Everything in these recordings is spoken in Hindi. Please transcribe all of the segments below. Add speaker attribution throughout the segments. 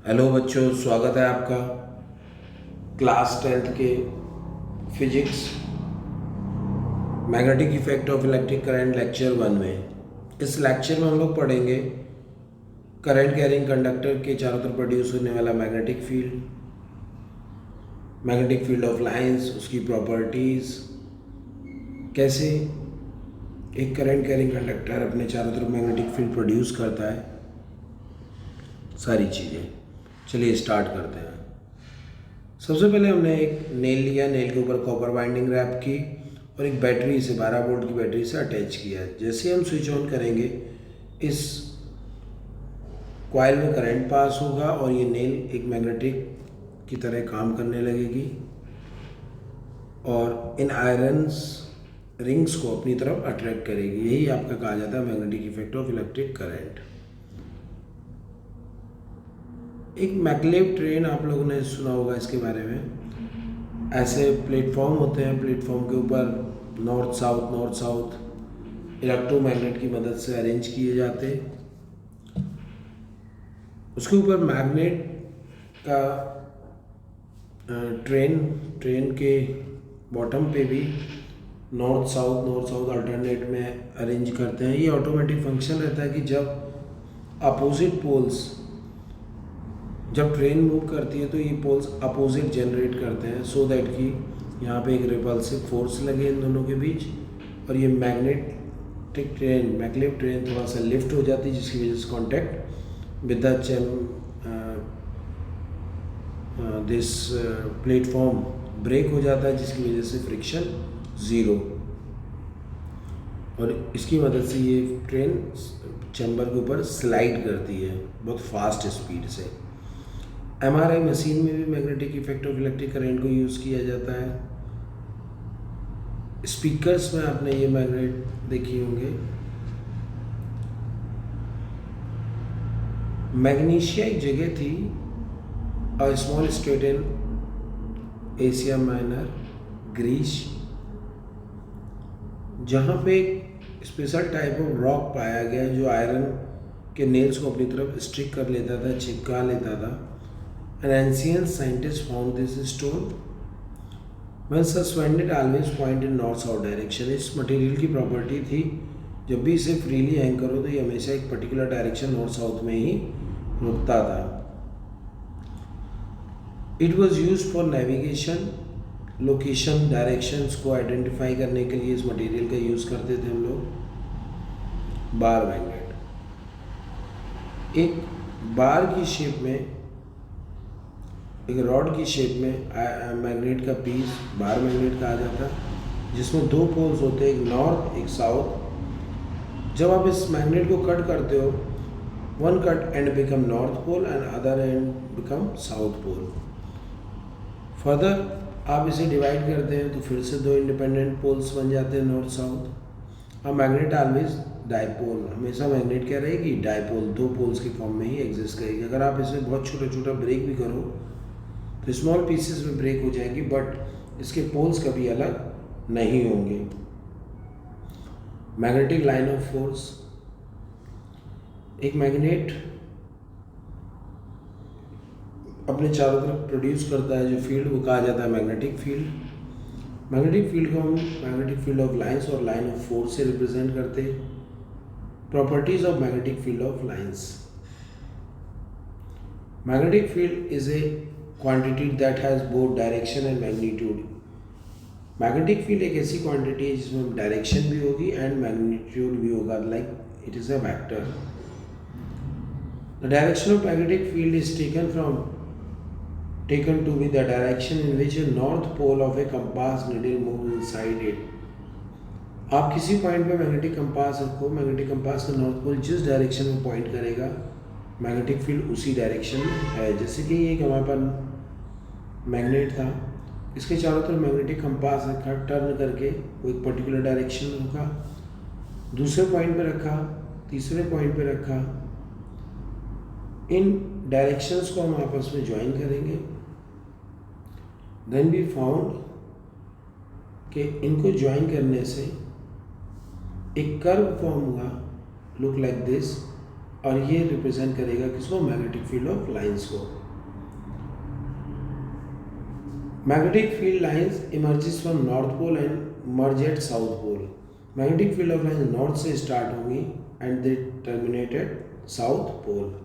Speaker 1: हेलो बच्चों, स्वागत है आपका क्लास 10th के physics magnetic effect of electric current lecture 1 में। इस लेक्चर में हम लोग पढ़ेंगे करंट कैरिंग कंडक्टर के चारों तरफ प्रोड्यूस होने वाला मैग्नेटिक फील्ड ऑफ लाइंस, उसकी प्रॉपर्टीज़, कैसे एक करंट कैरिंग कंडक्टर अपने चारों तरफ मैग्नेटिक फील्ड प्रोड्यूस करता है, सारी चीज़ें। चलिए स्टार्ट करते हैं। सबसे पहले हमने एक नेल लिया, नेल के ऊपर कॉपर वाइंडिंग रैप की और एक बैटरी से 12 वोल्ट की बैटरी से अटैच किया। जैसे हम स्विच ऑन करेंगे इस कॉइल में करंट पास होगा और ये नेल एक मैग्नेटिक की तरह काम करने लगेगी और इन आयरन्स रिंग्स को अपनी तरफ अट्रैक्ट करेगी। यही आपका कहा जाता है magnetic effect of electric current. एक मैग्लेव ट्रेन आप लोगों ने सुना होगा इसके बारे में। ऐसे प्लेटफॉर्म होते हैं, प्लेटफॉर्म के ऊपर नॉर्थ साउथ इलेक्ट्रोमैग्नेट की मदद से अरेंज किए जाते। उसके ऊपर मैग्नेट का ट्रेन के बॉटम पे भी नॉर्थ साउथ अल्टरनेट में अरेंज करते हैं। ये ऑटोमेटिक फंक्शन रहता है कि जब ट्रेन मूव करती है तो ये पोल्स अपोजिट जनरेट करते हैं, सो दैट कि यहाँ पे एक रिपल्सिव फोर्स लगे इन दोनों के बीच और ये मैग्लेव ट्रेन थोड़ा सा लिफ्ट हो जाती है, जिसकी वजह से contact with this platform break हो जाता है, जिसकी वजह से फ्रिक्शन ज़ीरो, और इसकी मदद से ये ट्रेन चैम्बर के ऊपर स्लाइड करती है बहुत फास्ट स्पीड से। एमआरआई मशीन में भी magnetic effect of electric current को यूज़ किया जाता है। स्पीकर्स में आपने ये मैग्नेट देखी होंगे। मैग्नीशिया एक जगह थी, a small state in Asia minor, Greece, जहाँ पे एक स्पेशल टाइप ऑफ रॉक पाया गया जो आयरन के नेल्स को अपनी तरफ स्ट्रिक कर लेता था, चिपका लेता था। An ancient scientist found this stone. When suspended, always point in north-south direction. इस मटेरियल की प्रॉपर्टी थी, जब भी इसे फ्रीली हैंग करो तो ये हमेशा एक पर्टिकुलर डायरेक्शन नॉर्थ साउथ में ही रुकता था। It was use for navigation, location, directions को आइडेंटिफाई करने के लिए इस मटेरियल का यूज़ करते थे हम लोग। बार मैग्नेट, एक बार की शेप में, एक रॉड की शेप में मैग्नेट का पीस बार मैग्नेट कहा जाता है, जिसमें दो पोल्स होते हैं, एक नॉर्थ एक साउथ। जब आप इस मैग्नेट को कट करते हो, one cut and become north pole and other end become south pole. Further आप इसे डिवाइड करते हैं तो फिर से दो इंडिपेंडेंट पोल्स बन जाते हैं, नॉर्थ साउथ। अब मैग्नेट ऑलवेज डाइपोल, हमेशा मैग्नेट क्या रहेगी, डाइपोल, दो पोल्स के फॉर्म में ही एग्जिस्ट करेगी। अगर आप इसे बहुत छोटा छोटा ब्रेक भी करो तो स्मॉल पीसेस में ब्रेक हो जाएगी, बट इसके पोल्स कभी अलग नहीं होंगे। मैग्नेटिक लाइन ऑफ फोर्स, एक मैग्नेट अपने चारों तरफ प्रोड्यूस करता है जो फील्ड, वो कहा जाता है मैग्नेटिक फील्ड। मैग्नेटिक फील्ड को हम मैग्नेटिक फील्ड ऑफ लाइंस और लाइन ऑफ फोर्स से रिप्रेजेंट करते हैं। Properties of magnetic field of lines. Magnetic field is a quantity that has both direction and magnitude. Magnetic field एक ऐसी क्वांटिटी है जिसमें डायरेक्शन भी होगी एंड मैग्नीट्यूड भी होगा, like it is a vector. The direction of magnetic field is taken to be the direction in which a north pole of a compass needle moves inside it. आप किसी पॉइंट पे मैग्नेटिक कंपास रखो, मैग्नेटिक कंपास का नॉर्थ पोल जिस डायरेक्शन में पॉइंट करेगा, मैग्नेटिक फील्ड उसी डायरेक्शन में है। जैसे कि ये हमारे पास मैग्नेट था, इसके चारों तरफ मैग्नेटिक कंपास रखा, टर्न करके वो एक पर्टिकुलर डायरेक्शन में होगा। दूसरे पॉइंट पे रखा, तीसरे पॉइंट पे रखा, इन डायरेक्शंस को हम आपस में ज्वाइन करेंगे। देन वी फाउंड कि इनको ज्वाइन करने से एक कर्व फॉर्म हुआ, लुक लाइक दिस, और ये रिप्रेजेंट करेगा किसको, मैग्नेटिक फील्ड ऑफ लाइंस को। Magnetic field lines emerges from north pole and merge at south pole. Magnetic field of lines north से स्टार्ट होंगी and they terminated south pole.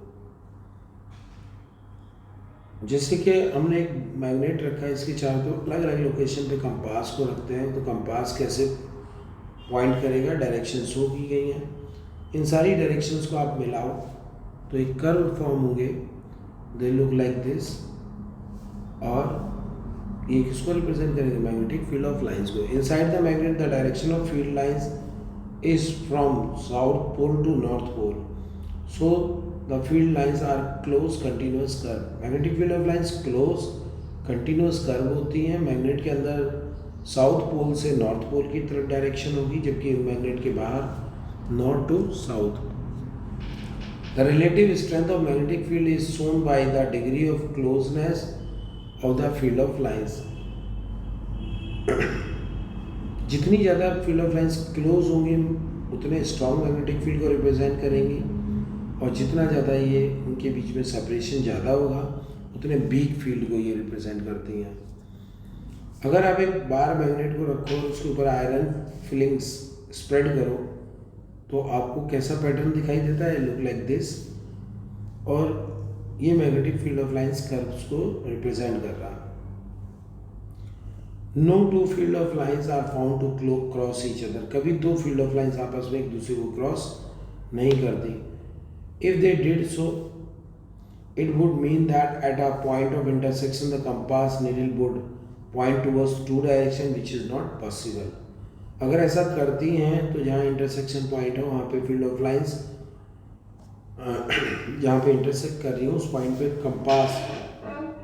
Speaker 1: जैसे कि हमने एक मैग्नेट रखा है, इसके चारों तरफ अलग अलग लोकेशन पे कंपास को रखते हैं, तो कंपास कैसे पॉइंट करेगा, डायरेक्शन शो की गई है। इन सारी डायरेक्शंस को आप मिलाओ तो एक कर्व फॉर्म होंगे, दे लुक लाइक दिस, और ये किसको रिप्रेजेंट करेंगे, मैग्नेटिक फील्ड ऑफ लाइंस को। Inside the magnet the direction of field lines is from south pole to north pole, so the field lines are close continuous curve. Magnetic field of lines close continuous curve होती हैं। मैग्नेट के अंदर साउथ पोल से नॉर्थ पोल की तरफ डायरेक्शन होगी, जबकि मैग्नेट के बाहर north to south. The relative strength of magnetic field is shown by the degree of closeness of the field of lines. जितनी ज़्यादा फील्ड ऑफ लाइंस क्लोज होंगी उतने स्ट्रॉन्ग मैग्नेटिक फील्ड को रिप्रेजेंट करेंगी, और जितना ज़्यादा ये उनके बीच में सेपरेशन ज़्यादा होगा उतने वीक फील्ड को ये रिप्रेजेंट करती हैं। अगर आप एक बार मैग्नेट को रखो और उसके ऊपर आयरन फिलिंग्स स्प्रेड करो तो आपको कैसा पैटर्न दिखाई देता है, लुक लाइक दिस, और ये magnetic field of lines curves को रिप्रेजेंट कर रहा है। No two field of lines are found to cross each other. कभी दो फील्ड ऑफ लाइंस आपस में एक दूसरे को क्रॉस नहीं करती। If they did so it would mean that at a point of intersection the compass needle would point towards two direction which is not possible। अगर ऐसा करती हैं तो जहाँ इंटरसेक्शन पॉइंट है वहाँ पे फील्ड ऑफ लाइंस जहाँ पे इंटरसेक्ट कर रही हूँ उस पॉइंट पे कंपास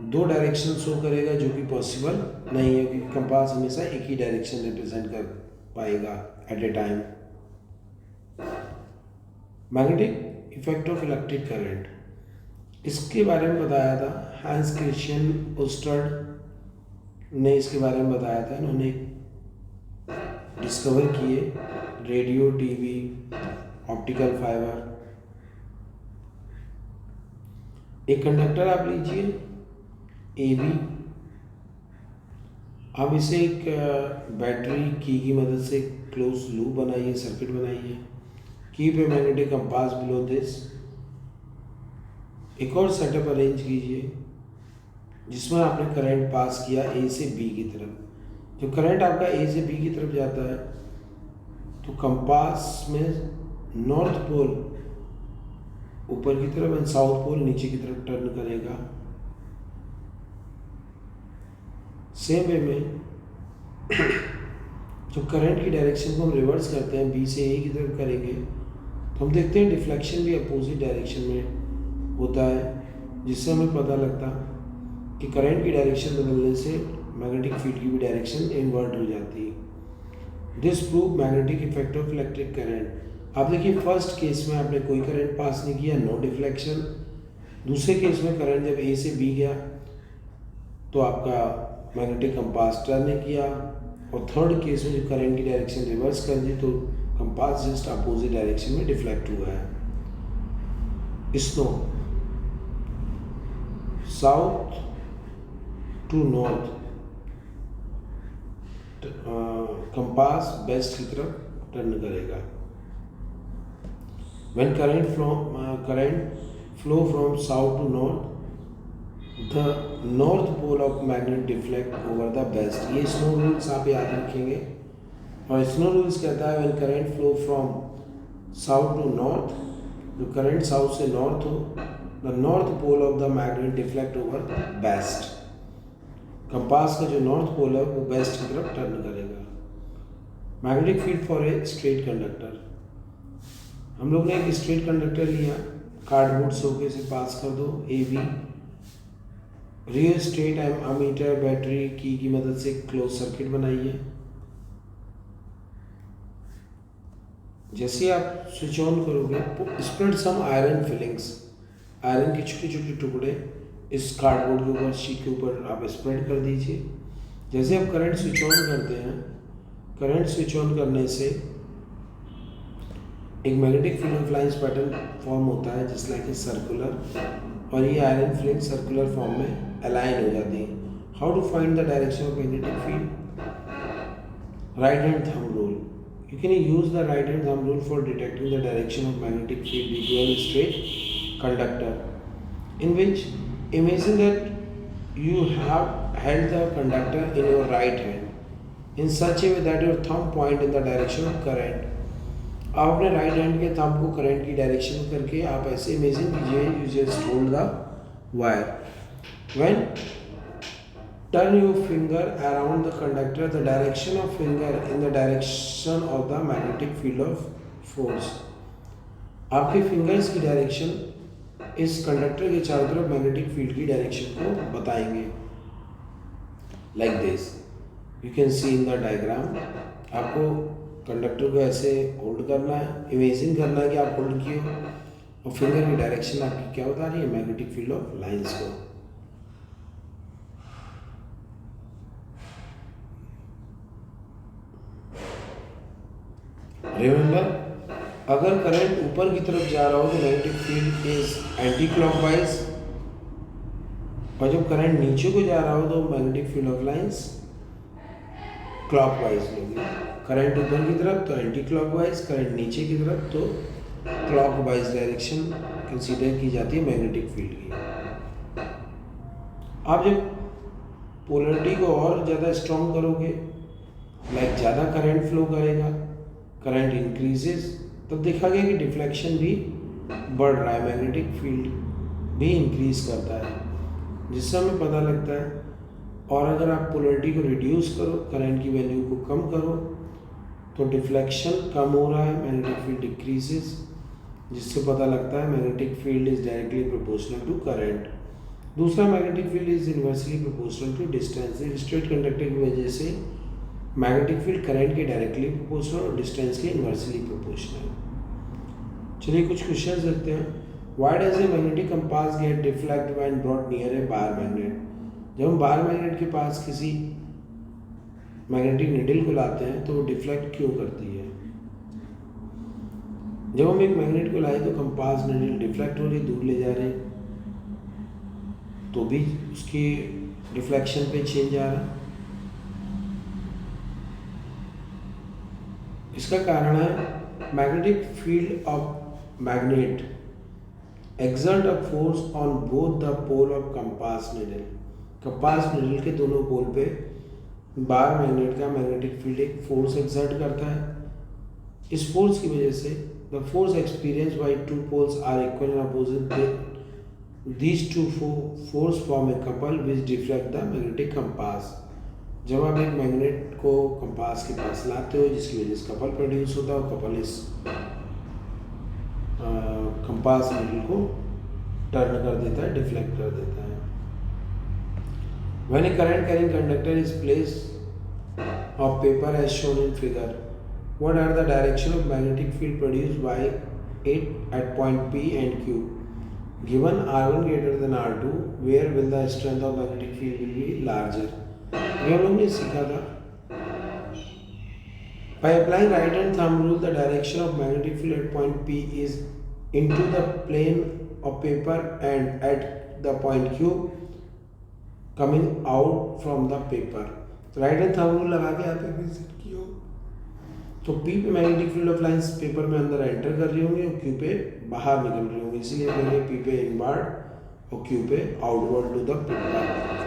Speaker 1: दो डायरेक्शन शो करेगा, जो कि पॉसिबल नहीं है, क्योंकि कंपास हमेशा एक ही डायरेक्शन रिप्रेजेंट कर पाएगा at a time. Magnetic effect of electric current, इसके बारे में बताया था हांस क्रिश्चियन ओस्टर्ड ने, इसके बारे में बताया था। इन्होंने डिस्कवर किए रेडियो, टीवी, ऑप्टिकल फाइबर। एक कंडक्टर आप लीजिए ए बी, अब इसे एक बैटरी की मदद से क्लोज लूप बनाइए, सर्किट बनाइए। की पे मैग्नेटिक कंपास बिलो दिस। एक और सेटअप अरेंज कीजिए जिसमें आपने करंट पास किया ए से बी की तरफ। जब करंट आपका ए से बी की तरफ जाता है तो कंपास में नॉर्थ पोल ऊपर की तरफ एंड साउथ पोल नीचे की तरफ टर्न करेगा। सेम वे में जब करंट की डायरेक्शन को हम रिवर्स करते हैं, बी से ए की तरफ करेंगे, तो हम देखते हैं डिफ्लेक्शन भी अपोजिट डायरेक्शन में होता है, जिससे हमें पता लगता कि करंट की डायरेक्शन बदलने से मैग्नेटिक फील्ड की भी डायरेक्शन इन्वर्ट हो जाती है। This prove magnetic effect of electric current. आप देखिए फर्स्ट केस में आपने कोई करंट पास नहीं किया, नो डिफ्लेक्शन। दूसरे केस में करंट जब ए से बी गया तो आपका मैग्नेटिक कंपास टर्न ने किया, और थर्ड केस में जब करंट की डायरेक्शन रिवर्स कर दी तो कंपास जस्ट अपोजिट डायरेक्शन में डिफ्लेक्ट हुआ है। Snow south to north compass west की तरफ टर्न करेगा। When current flow from south to north the north pole of magnet deflect over the west. ये स्नो रूल्स आप याद रखेंगे। और स्नो रूल्स कहता है when current flow from south to north, जो करंट साउथ से नॉर्थ हो, the north pole of the magnet deflect over waste. Compass का जो नॉर्थ पोल है वो वेस्ट की तरफ टर्न करेगा। Magnetic field for a straight conductor, हम लोग ने एक स्ट्रेट कंडक्टर लिया, कार्डबोर्ड से होके इसे पास कर दो A B. Rheostat ammeter battery की मदद से क्लोज सर्किट बनाइए। जैसे आप स्विच ऑन करोगे, spread some iron filings, iron के छोटे छोटे टुकड़े इस कार्डबोर्ड के ऊपर, शीट के ऊपर आप स्प्रेड कर दीजिए। जैसे आप करंट स्विच ऑन करते हैं, करंट स्विच ऑन करने से एक magnetic field of lines pattern form होता है जिस लाइक ए सर्कुलर, और ये आयरन फ्लेक सर्कुलर फॉर्म में अलाइन हो जाती है। How to find the direction of magnetic field? Right hand thumb rule. You can use the right hand thumb rule for detecting the direction of magnetic field due to a straight conductor, in which imagine that you have held the conductor in your right hand in such a way that your thumb point in the direction of current. आप अपने राइट हैंड के थंब को करंट की डायरेक्शन में करके आप ऐसे इमेजिन कीजिए, you just hold the wire. When turn your finger around the conductor, the direction of finger in the direction of the magnetic field of force. आपके फिंगर्स की डायरेक्शन इस कंडक्टर के चारों तरफ मैग्नेटिक फील्ड की डायरेक्शन को बताएंगे. Like this you can see in the diagram. आपको कंडक्टर को ऐसे होल्ड करना है, इमेजिन करना है कि आप होल्ड किए हो और फिंगर की डायरेक्शन आपकी क्या बता रही है? मैग्नेटिक फील्ड ऑफ लाइंस को. रिमेंबर, अगर करंट ऊपर की तरफ जा रहा हो तो magnetic field is anti clockwise, और जब करंट नीचे को जा रहा हो तो magnetic field of lines clockwise होगी. करंट ऊपर की तरफ तो एंटी क्लॉकवाइज, करंट नीचे की तरफ तो क्लॉकवाइज डायरेक्शन कंसीडर की जाती है मैग्नेटिक फील्ड की. आप जब पोलरिटी को और ज़्यादा स्ट्रॉन्ग करोगे, लाइक ज़्यादा करंट फ्लो करेगा, करंट इंक्रीजेस, तब देखा गया कि डिफ्लेक्शन भी बढ़ रहा है, मैग्नेटिक फील्ड भी इंक्रीज करता है, जिससे हमें पता लगता है. और अगर आप पोलरिटी को रिड्यूस करो, करंट की वैल्यू को कम करो, तो डिफ्लेक्शन कम हो रहा है, मैग्नेटिक फील्ड डिक्रीजेस, जिससे पता लगता है magnetic field is directly proportional to current. दूसरा, magnetic field is inversely proportional to distance. Straight conductor की वजह से मैग्नेटिक फील्ड करंट के डायरेक्टली प्रोपोर्शनल और डिस्टेंस के इन्वर्सली प्रोपोर्शनल. चलिए कुछ क्वेश्चंस देखते हैं. Why does a magnetic compass get deflect when brought near a bar magnet? जब हम बार मैग्नेट के पास किसी मैग्नेटिक नीडल को लाते हैं तो वो डिफ्लेक्ट क्यों करती है? जब हम एक मैग्नेट को लाए तो कंपास नीडल डिफ्लेक्ट हो रही, दूर ले जा रहे, तो भी उसकी डिफ्लेक्शन पे चेंज आ रहा है. इसका कारण है magnetic field of magnet exert a force on both the pole of compass needle. Compass needle के दोनों पोल पे बार मैग्नेट का मैग्नेटिक फील्ड एक फोर्स एक्सर्ट करता है. इस फोर्स की वजह से the force experience by two poles are equal and opposite. These two force form a couple which deflect the magnetic compass. जब आप एक मैग्नेट को कंपास के पास लाते हो, जिसकी वजह से कपल प्रोड्यूस होता है, और कपल इस कंपास नीडल को टर्न कर देता है, डिफ्लेक्ट कर देता है. When a current carrying conductor is placed of paper as shown in figure, what are the direction of magnetic field produced by it at point P and Q? Given R1 greater than R2, where will the strength of magnetic field will be larger? ये हम लोग ने सीखा था. By applying right hand thumb rule, the direction of magnetic field at point P is into the plane of paper and at the point Q coming out from the paper. तो राइट हैंड थंब रूल लगा के आप विजिट किए तो P पे magnetic field of lines paper में अंदर एंटर कर रही होंगी और Q पे बाहर निकल रही होंगी, इसीलिए मैंने P पे इनवर्ड और Q पे outward to the paper.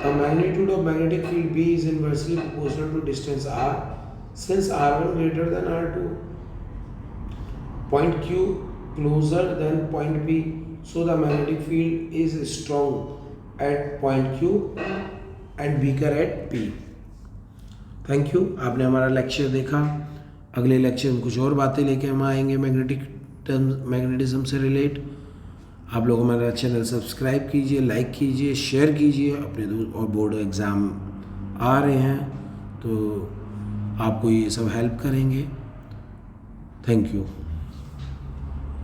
Speaker 1: The magnitude of magnetic field B is inversely proportional to distance R. Since R1 greater than R2, point Q closer than point P, so the magnetic field is strong at point Q and weaker at P. Thank you. आपने हमारा लेक्चर देखा. अगले लेक्चर में कुछ और बातें लेके हम आएंगे मैग्नेटिज्म से रिलेट. आप लोग हमारा चैनल सब्सक्राइब कीजिए, लाइक कीजिए, शेयर कीजिए. अपने दोस्त और बोर्ड एग्ज़ाम आ रहे हैं तो आपको ये सब हेल्प करेंगे. Thank you.